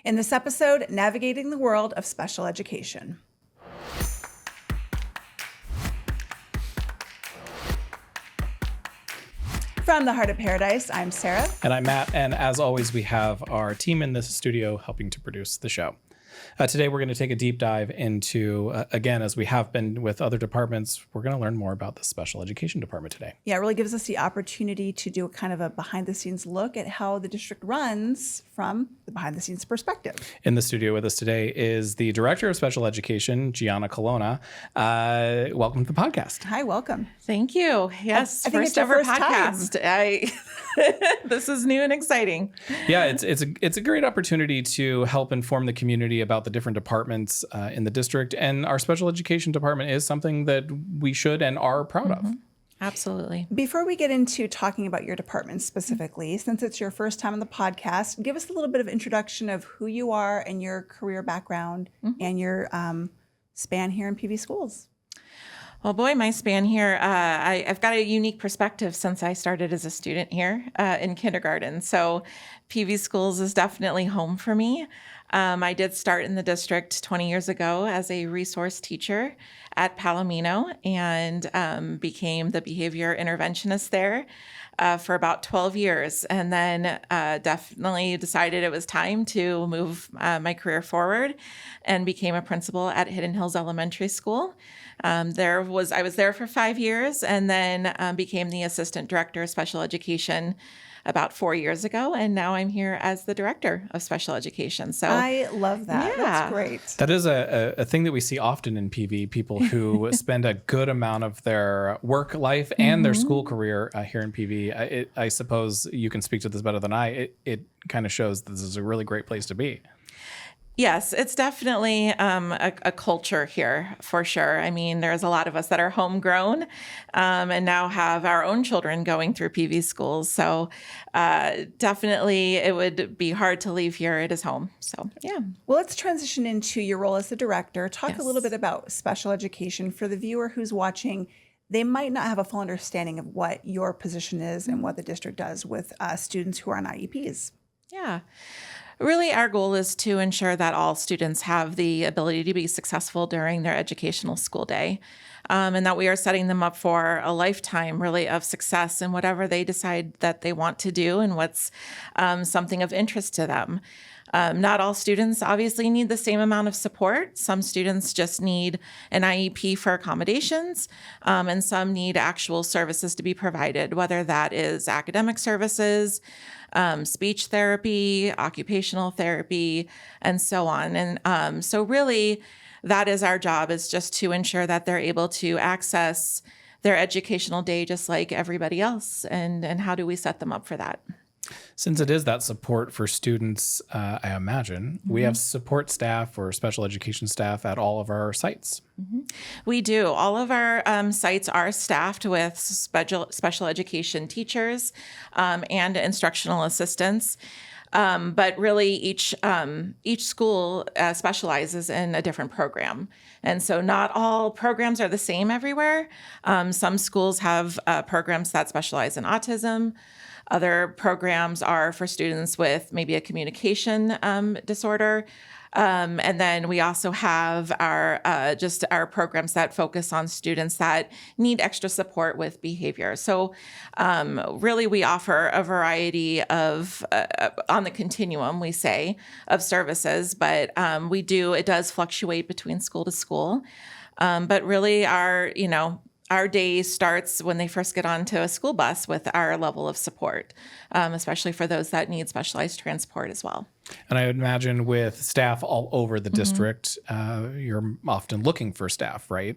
In this episode, navigating the world of special education. From the Heart of Paradise, I'm Sarah. And I'm Matt. And as always, we have our team in this studio helping to produce the show. Today, we're going to take a deep dive into, again, as we have been with other departments, we're going to learn more about the special education department today. Yeah, it really gives us the opportunity to do kind of a behind-the-scenes look at how the district runs from the behind-the-scenes perspective. In the studio with us today is the Director of Special Education, Giana Colonna. Welcome to the podcast. Hi, welcome. Thank you. Yes, I think first it's your ever first podcast. This is new and exciting. Yeah, it's a great opportunity to help inform the community about the different departments in the district, and our special education department is something that we should and are proud of. Absolutely. Before we get into talking about your department specifically, since it's your first time on the podcast, give us a little bit of introduction of who you are and your career background and your span here in PVSchools. Well, boy, my span here, I've got a unique perspective since I started as a student here in kindergarten. So PVSchools is definitely home for me. I did start in the district 20 years ago as a resource teacher at Palomino and became the behavior interventionist there for about 12 years. And then definitely decided it was time to move my career forward and became a principal at Hidden Hills Elementary School. I was there for 5 years and then became the assistant director of special education about 4 years ago. And now I'm here as the director of special education. So I love that. Yeah. That's great. That is a thing that we see often in PV, people who spend a good amount of their work life and their school career here in PV. I suppose you can speak to this better than I. It kind of shows that this is a really great place to be. Yes, it's definitely a culture here for sure. I mean, there's a lot of us that are homegrown and now have our own children going through PVSchools. So definitely it would be hard to leave here. It is home. So, yeah. Well, let's transition into your role as the director. Talk Yes. a little bit about special education. For the viewer who's watching, they might not have a full understanding of what your position is and what the district does with students who are on IEPs. Yeah. Really, our goal is to ensure that all students have the ability to be successful during their educational school day, and that we are setting them up for a lifetime, really, of success in whatever they decide that they want to do and what's something of interest to them. Not all students obviously need the same amount of support. Some students just need an IEP for accommodations, and some need actual services to be provided, whether that is academic services, speech therapy, occupational therapy, and so on. And so really, that is our job, is just to ensure that they're able to access their educational day just like everybody else. And how do we set them up for that? Since it is that support for students, I imagine, we have support staff or special education staff at all of our sites. We do. All of our sites are staffed with special education teachers and instructional assistants. But really, each school specializes in a different program. And so not all programs are the same everywhere. Some schools have programs that specialize in autism. Other programs are for students with maybe a communication disorder. And then we also have our programs that focus on students that need extra support with behavior. So really, we offer a variety of, on the continuum, we say, of services, but it does fluctuate between school to school. But really, our day starts when they first get onto a school bus with our level of support, especially for those that need specialized transport as well. And I would imagine with staff all over the district, you're often looking for staff, right?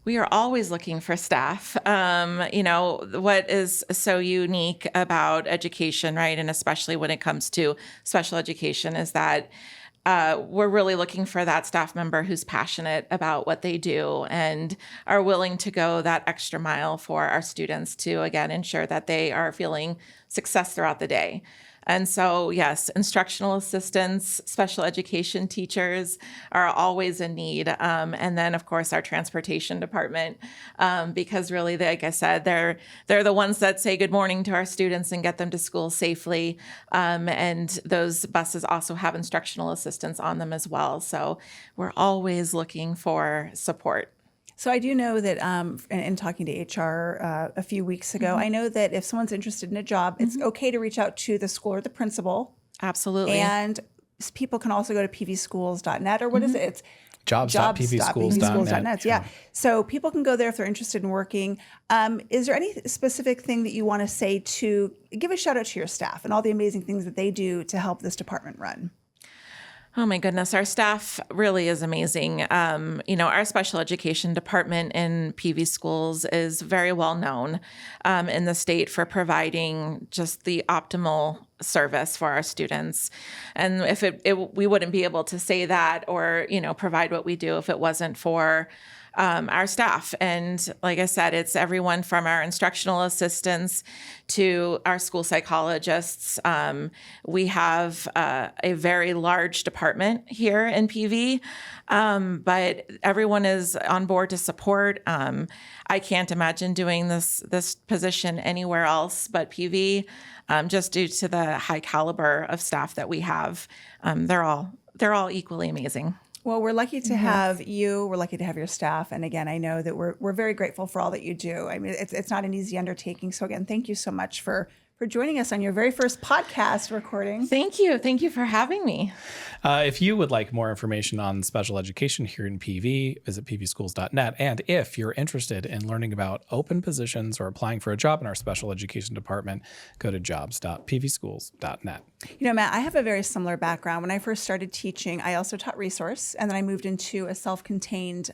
We are always looking for staff. What is so unique about education, right, and especially when it comes to special education, is that we're really looking for that staff member who's passionate about what they do and are willing to go that extra mile for our students to, again, ensure that they are feeling success throughout the day. And so, yes, instructional assistants, special education teachers are always in need. And then, of course, our transportation department, because really, like I said, they're the ones that say good morning to our students and get them to school safely. And those buses also have instructional assistants on them as well. So we're always looking for support. So I do know that in talking to HR a few weeks ago, I know that if someone's interested in a job, it's okay to reach out to the school or the principal. Absolutely. And people can also go to pvschools.net or what is it? It's jobs.pvschools.net. Yeah. So people can go there if they're interested in working. Is there any specific thing that you want to say to give a shout out to your staff and all the amazing things that they do to help this department run? Oh my goodness, our staff really is amazing. Our special education department in PV Schools is very well known in the state for providing just the optimal service for our students. And if we wouldn't be able to say that or, provide what we do if it wasn't for our staff. And like I said, it's everyone from our instructional assistants to our school psychologists. We have a very large department here in PV, but everyone is on board to support. I can't imagine doing this position anywhere else but PV, just due to the high caliber of staff that we have. They're all equally amazing. Well, we're lucky to have you. We're lucky to have your staff. And again, I know that we're very grateful for all that you do. I mean, it's not an easy undertaking. So again, thank you so much for joining us on your very first podcast recording. Thank you. Thank you for having me. If you would like more information on special education here in PV, visit pvschools.net. And if you're interested in learning about open positions or applying for a job in our special education department, go to jobs.pvschools.net. Matt, I have a very similar background. When I first started teaching, I also taught resource, and then I moved into a self-contained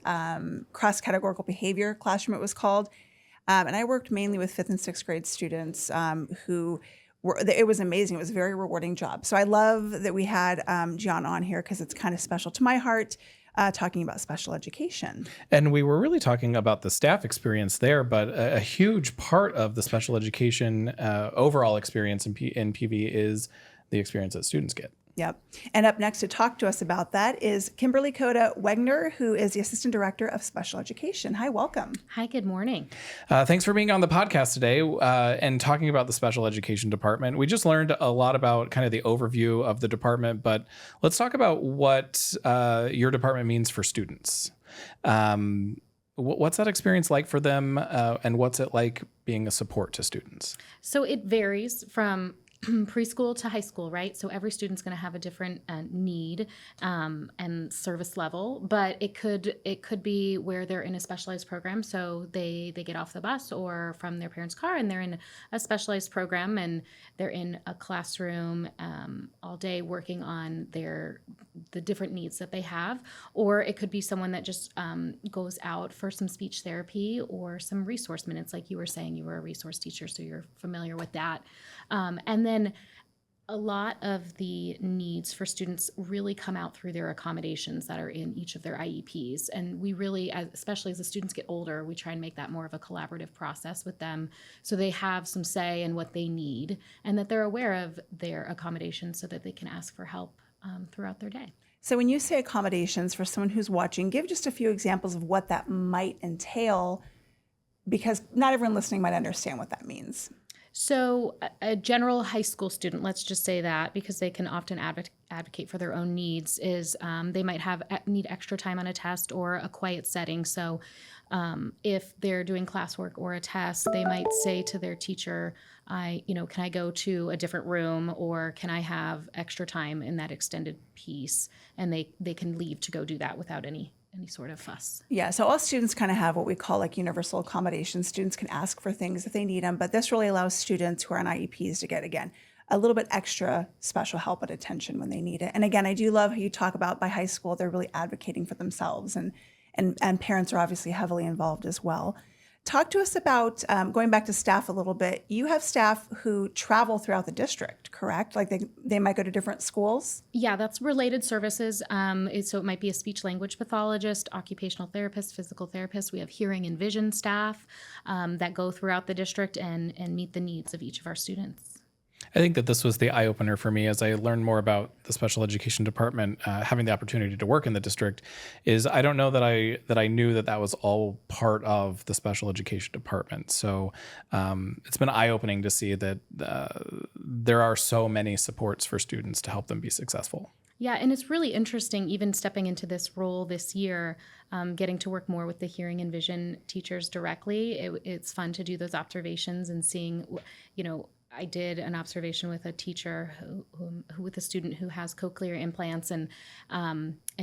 cross-categorical behavior classroom, it was called. And I worked mainly with 5th and 6th grade students who were, it was amazing. It was a very rewarding job. So I love that we had Giana on here because it's kind of special to my heart, talking about special education. And we were really talking about the staff experience there, but a huge part of the special education overall experience in PV is the experience that students get. Yep. And up next to talk to us about that is Kimberly Koda Wenger, who is the Assistant Director of Special Education. Hi, welcome. Hi, good morning. Thanks for being on the podcast today and talking about the Special Education Department. We just learned a lot about kind of the overview of the department, but let's talk about what your department means for students. What's that experience like for them, and what's it like being a support to students? So it varies from preschool to high school, right? So every student's going to have a different need and service level, but it could be where they're in a specialized program. So they get off the bus or from their parents' car and they're in a specialized program and they're in a classroom all day working on the different needs that they have. Or it could be someone that just goes out for some speech therapy or some resource minutes, like you were saying. You were a resource teacher, so you're familiar with that. And then a lot of the needs for students really come out through their accommodations that are in each of their IEPs. And we really, especially as the students get older, we try and make that more of a collaborative process with them so they have some say in what they need and that they're aware of their accommodations so that they can ask for help throughout their day. So when you say accommodations, for someone who's watching, give just a few examples of what that might entail, because not everyone listening might understand what that means. So a general high school student, let's just say that, because they can often advocate for their own needs, is they might need extra time on a test or a quiet setting. So if they're doing classwork or a test, they might say to their teacher, can I go to a different room, or can I have extra time in that extended piece? And they can leave to go do that without any sort of fuss. Yeah, so all students kind of have what we call like universal accommodation. Students can ask for things if they need them, but this really allows students who are on IEPs to get, again, a little bit extra special help and attention when they need it. And again, I do love how you talk about by high school, they're really advocating for themselves, and parents are obviously heavily involved as well. Talk to us about, going back to staff a little bit, you have staff who travel throughout the district, correct? Like they might go to different schools? Yeah, that's related services. So it might be a speech language pathologist, occupational therapist, physical therapist. We have hearing and vision staff that go throughout the district and meet the needs of each of our students. I think that this was the eye-opener for me as I learned more about the special education department, having the opportunity to work in the district, is I don't know that I knew that was all part of the special education department. So it's been eye-opening to see that there are so many supports for students to help them be successful. Yeah, and it's really interesting, even stepping into this role this year, getting to work more with the hearing and vision teachers directly. It's fun to do those observations and seeing, I did an observation with a teacher who with a student who has cochlear implants and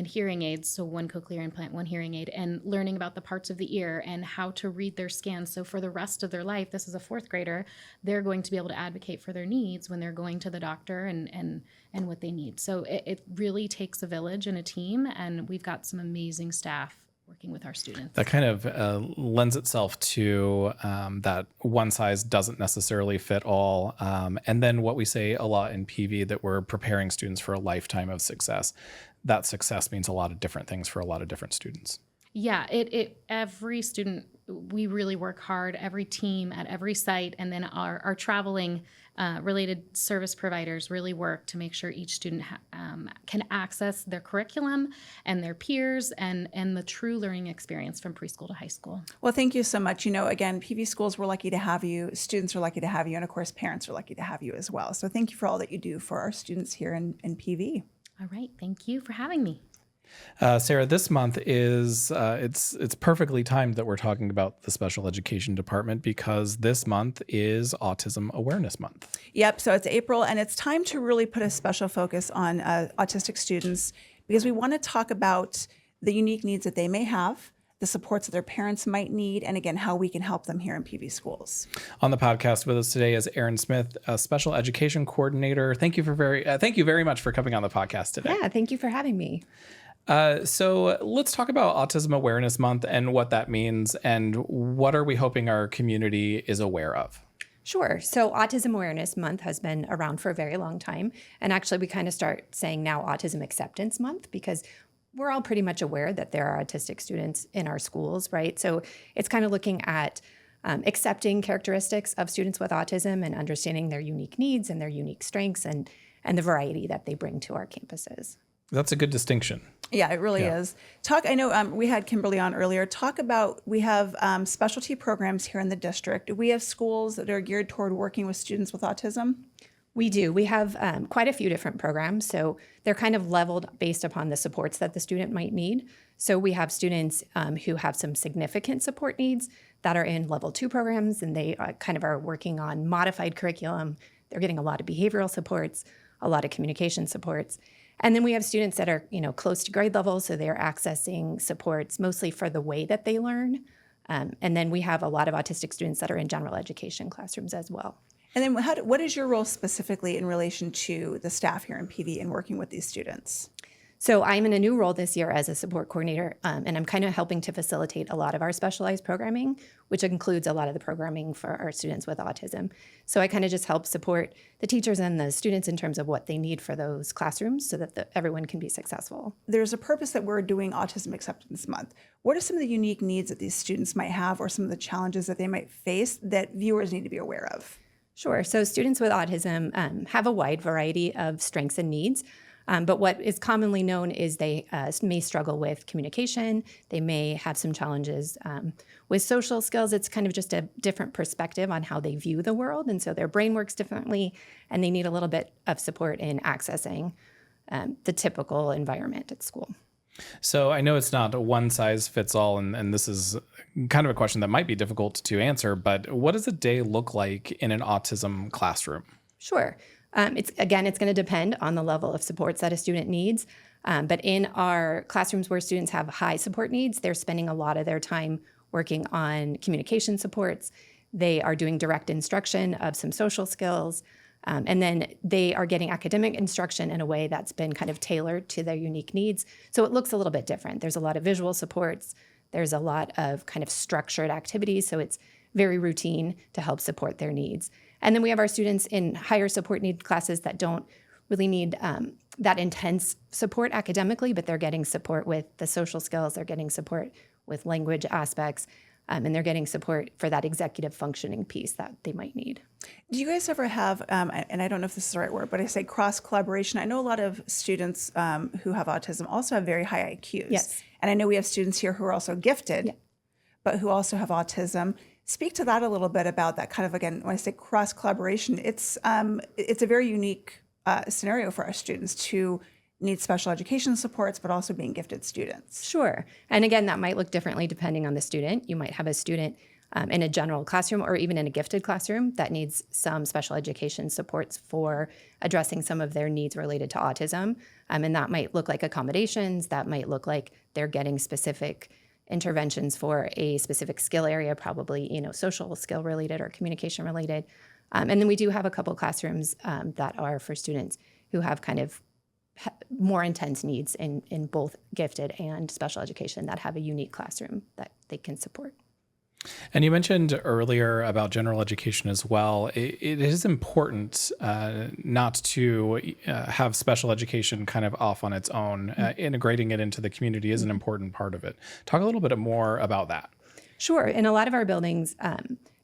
hearing aids. So one cochlear implant, one hearing aid, and learning about the parts of the ear and how to read their scans. So for the rest of their life, this is a fourth grader, they're going to be able to advocate for their needs when they're going to the doctor and what they need. So it really takes a village and a team, and we've got some amazing staff working with our students. That kind of lends itself to that one size doesn't necessarily fit all. And then what we say a lot in PV, that we're preparing students for a lifetime of success. That success means a lot of different things for a lot of different students. Yeah, every student, we really work hard, every team at every site, and then our traveling related service providers really work to make sure each student can access their curriculum and their peers and the true learning experience from preschool to high school. Well, thank you so much. Again, PV Schools, we're lucky to have you. Students are lucky to have you. And of course, parents are lucky to have you as well. So thank you for all that you do for our students here in PV. All right. Thank you for having me. Sarah, this month is it's perfectly timed that we're talking about the special education department, because this month is Autism Awareness Month. Yep. So it's April, and it's time to really put a special focus on autistic students, because we want to talk about the unique needs that they may have, the supports that their parents might need, and again, how we can help them here in PV Schools. On the podcast with us today is Erin Smith, a special education coordinator. Thank you very much for coming on the podcast today. Yeah, thank you for having me. So let's talk about Autism Awareness Month and what that means, and what are we hoping our community is aware of? Sure. So Autism Awareness Month has been around for a very long time. And actually, we kind of start saying now Autism Acceptance Month, because we're all pretty much aware that there are autistic students in our schools, right? So it's kind of looking at accepting characteristics of students with autism and understanding their unique needs and their unique strengths and the variety that they bring to our campuses. That's a good distinction. Yeah, it really is. I know we had Kimberly on earlier. We have specialty programs here in the district. Do we have schools that are geared toward working with students with autism? We do. We have quite a few different programs. So they're kind of leveled based upon the supports that the student might need. So we have students who have some significant support needs that are in level 2 programs, and they kind of are working on modified curriculum. They're getting a lot of behavioral supports, a lot of communication supports. And then we have students that are, close to grade level, so they're accessing supports mostly for the way that they learn. And then we have a lot of autistic students that are in general education classrooms as well. And then what is your role specifically in relation to the staff here in PV in working with these students? So I'm in a new role this year as a support coordinator, and I'm kind of helping to facilitate a lot of our specialized programming, which includes a lot of the programming for our students with autism. So I kind of just help support the teachers and the students in terms of what they need for those classrooms so that everyone can be successful. There's a purpose that we're doing Autism Acceptance Month. What are some of the unique needs that these students might have, or some of the challenges that they might face that viewers need to be aware of? Sure. So students with autism have a wide variety of strengths and needs. But what is commonly known is they may struggle with communication. They may have some challenges with social skills. It's kind of just a different perspective on how they view the world. And so their brain works differently, and they need a little bit of support in accessing the typical environment at school. So I know it's not a one size fits all, and this is kind of a question that might be difficult to answer, but what does a day look like in an autism classroom? Sure. It's going to depend on the level of supports that a student needs. But in our classrooms where students have high support needs, they're spending a lot of their time working on communication supports. They are doing direct instruction of some social skills. And then they are getting academic instruction in a way that's been kind of tailored to their unique needs. So it looks a little bit different. There's a lot of visual supports. There's a lot of kind of structured activities. So it's very routine to help support their needs. And then we have our students in higher support need classes that don't really need that intense support academically, but they're getting support with the social skills. They're getting support with language aspects. and they're getting support for that executive functioning piece that they might need. Do you guys ever have, and I don't know if this is the right word, but I say cross collaboration? I know a lot of students who have autism also have very high IQs. Yes. And I know we have students here who are also gifted, but who also have autism. Speak to that a little bit about that kind of, again, when I say cross collaboration, it's a very unique scenario for our students to need special education supports, but also being gifted students. Sure. And again, that might look differently depending on the student. You might have a student in a general classroom or even in a gifted classroom that needs some special education supports for addressing some of their needs related to autism. And that might look like accommodations. That might look like they're getting specific interventions for a specific skill area, probably, social skill related or communication related. And then we do have a couple classrooms that are for students who have kind of more intense needs in both gifted and special education that have a unique classroom that they can support. And you mentioned earlier about general education as well. It is important not to have special education kind of off on its own. Integrating it into the community is an important part of it. Talk a little bit more about that. Sure. In a lot of our buildings,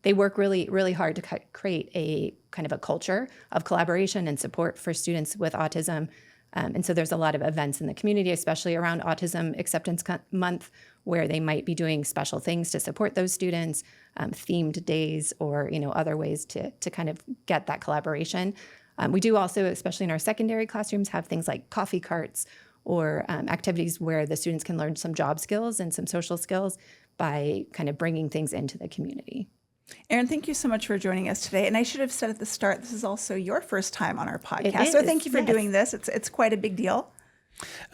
they work really, really hard to create a kind of a culture of collaboration and support for students with autism. And so there's a lot of events in the community, especially around Autism Acceptance Month, where they might be doing special things to support those students, themed days, or other ways to kind of get that collaboration. We do also, especially in our secondary classrooms, have things like coffee carts or activities where the students can learn some job skills and some social skills by kind of bringing things into the community. Erin, thank you so much for joining us today. And I should have said at the start, this is also your first time on our podcast. So thank you for doing this. It's quite a big deal.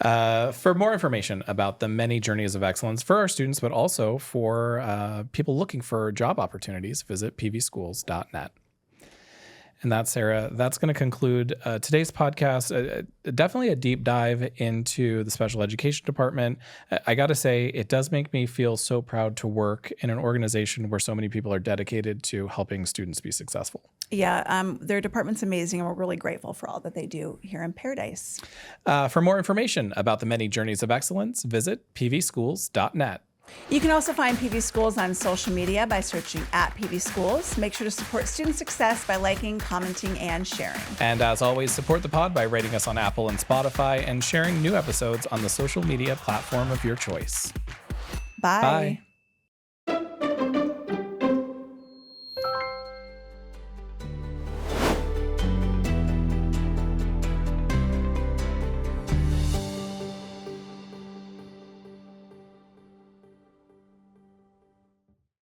For more information about the many journeys of excellence for our students, but also for people looking for job opportunities, visit PVSchools.net. And that's Sarah. That's going to conclude today's podcast. Definitely a deep dive into the special education department. I got to say, it does make me feel so proud to work in an organization where so many people are dedicated to helping students be successful. Yeah, their department's amazing, and we're really grateful for all that they do here in Paradise. For more information about the many journeys of excellence, visit PVSchools.net. You can also find PV Schools on social media by searching @PV Schools. Make sure to support student success by liking, commenting, and sharing. And as always, support the pod by rating us on Apple and Spotify and sharing new episodes on the social media platform of your choice. Bye. Bye.